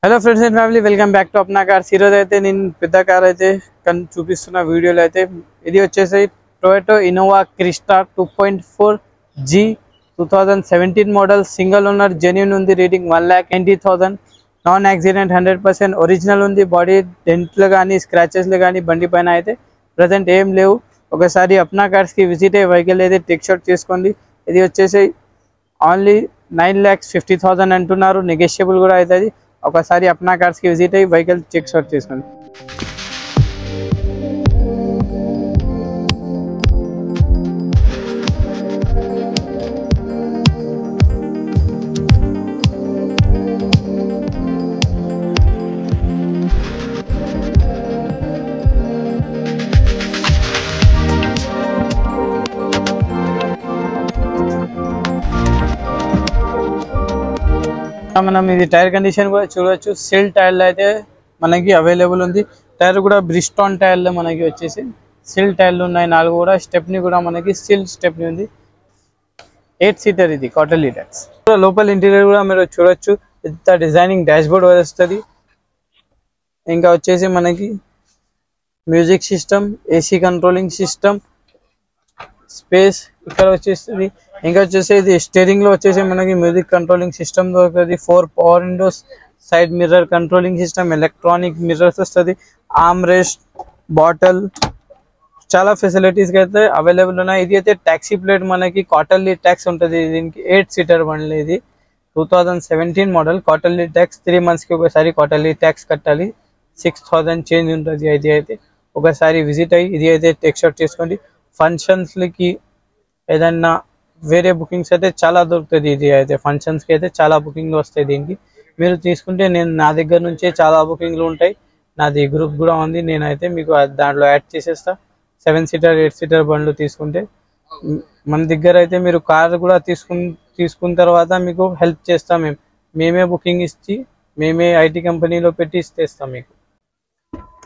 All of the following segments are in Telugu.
Hello friends and family, welcome back to Apna cars. ఈరోజు అయితే నేను పెద్ద కార్ అయితే చూపిస్తున్న వీడియోలో అయితే ఇది వచ్చేసి Toyota Innova Crysta 2.4G 2017 model. Single owner, genuine ఉంది. రేటింగ్ 1,90,000. నాన్ యాక్సిడెంట్ 100% ఒరిజినల్ ఉంది. బాడీ డెంట్లు కానీ స్క్రాచెస్లు కానీ బండి పైన అయితే ప్రజెంట్ ఏం లేవు. ఒకసారి అప్నా కార్స్కి విజిట్ అయ్యి వెహికల్ అయితే టెక్ షాట్ చేసుకోండి. ఇది వచ్చేసి ఓన్లీ 9,50,000 అంటున్నారు. నెగోషియబుల్ కూడా అవుతుంది. ఒకసారి అప్నా కార్స్కి విజిట్ అయ్యి వెహికల్ చెక్ షాట్ చేసుకోండి. మనం ఇది టైర్ కండిషన్ కూడా చూడవచ్చు. సిల్ టైర్లు అయితే మనకి అవైలబుల్ ఉంది. టైర్ కూడా బ్రిస్టాన్ టైర్లు మనకి వచ్చేసి సిల్ టైర్లు ఉన్నాయి. 4 కూడా స్టెప్ని కూడా మనకి సిల్ స్టెప్ని ఉంది. 8 సీటర్ ఇది క్వార్టర్లీ ట్యాక్స్. లోపల ఇంటీరియర్ కూడా మీరు చూడొచ్చు. ఇంత డిజైనింగ్ డాష్ బోర్డ్ వస్తుంది. ఇంకా వచ్చేసి మనకి music system, AC controlling system, space ఇక్కడ వచ్చేస్తుంది. ఇంకా వచ్చేసి ఇది స్టీరింగ్ లో వచ్చేసి మనకి మ్యూజిక్ కంట్రోలింగ్ సిస్టమ్ దొరుకుతుంది. 4 power Windows, side mirror controlling system, electronic mirrors వస్తుంది. ఆర్మ్ రెస్ట్, బాటిల్, చాలా ఫెసిలిటీస్ అయితే అవైలబుల్ ఉన్నాయి. ఇది అయితే ట్యాక్సీ ప్లేట్ మనకి క్వార్టర్లీ ట్యాక్స్ ఉంటుంది. దీనికి 8 సీటర్ బండి. ఇది 2017 మోడల్. క్వార్టర్లీ ట్యాక్స్ 3 months కి ఒకసారి క్వార్టర్లీ ట్యాక్స్ కట్టాలి. 6,000 చేంజ్ ఉంటుంది. ఇది అయితే ఒకసారి విజిట్ అయ్యి ఇది అయితే టెక్ షాట్ చేసుకోండి. ఫంక్షన్స్కి ఏదన్నా వేరే బుకింగ్స్ అయితే చాలా దొరుకుతుంది. ఇది అయితే ఫంక్షన్స్కి అయితే చాలా బుకింగ్లు వస్తాయి. దీనికి మీరు తీసుకుంటే నా దగ్గర నుంచే చాలా బుకింగ్లు ఉంటాయి. నాది గ్రూప్ కూడా ఉంది. నేనైతే మీకు దాంట్లో యాడ్ చేసేస్తా. 7 సీటర్ 8 సీటర్ బండ్లు తీసుకుంటే మన దగ్గర అయితే మీరు కార్ కూడా తీసుకున్న తర్వాత మీకు హెల్ప్ చేస్తాం. మేమే బుకింగ్ ఇచ్చి మేమే ఐటీ కంపెనీలో పెట్టి ఇస్తాం మీకు.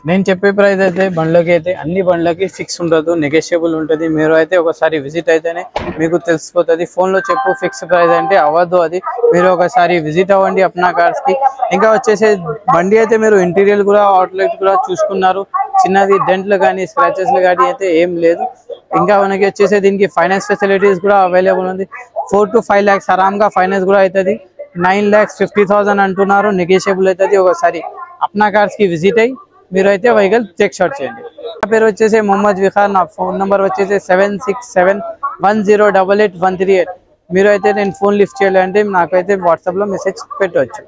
నేను చెప్పే ప్రైస్ అయితే బండ్లకి అయితే అన్ని బండ్లకి ఫిక్స్ ఉండదు, నెగోషియబుల్ ఉంటుంది. మీరు అయితే ఒకసారి విజిట్ అయితేనే మీకు తెలిసిపోతుంది. ఫోన్లో చెప్పు ఫిక్స్ ప్రైస్ అంటే అవ్వదు. అది మీరు ఒకసారి విజిట్ అవ్వండి అప్నా కార్స్కి. ఇంకా వచ్చేసి బండి అయితే మీరు ఇంటీరియర్ కూడా అవుట్లెట్ కూడా చూసుకున్నారు. చిన్నది డెంట్లు కానీ స్క్రాచెస్లు కానీ అయితే ఏం లేదు. ఇంకా మనకి వచ్చేసి దీనికి ఫైనాన్స్ ఫెసిలిటీస్ కూడా అవైలబుల్ ఉంది. 4 to 5 lakhs ఆరామ్గా ఫైనాన్స్ కూడా అవుతుంది. 9,50,000 అంటున్నారు. నెగోషియబుల్ అవుతుంది. ఒకసారి అప్నా కార్స్కి విజిట్ అయ్యి మీరు అయితే వెహికల్ చెక్ షాట్ చేయండి. నా పేరు వచ్చేసి మొహమ్మద్ విఖార్. నా ఫోన్ నెంబర్ వచ్చేసి 7671088138. మీరు అయితే నేను ఫోన్ లిఫ్ట్ చేయాలంటే నాకైతే వాట్సాప్లో మెసేజ్ పెట్టవచ్చు.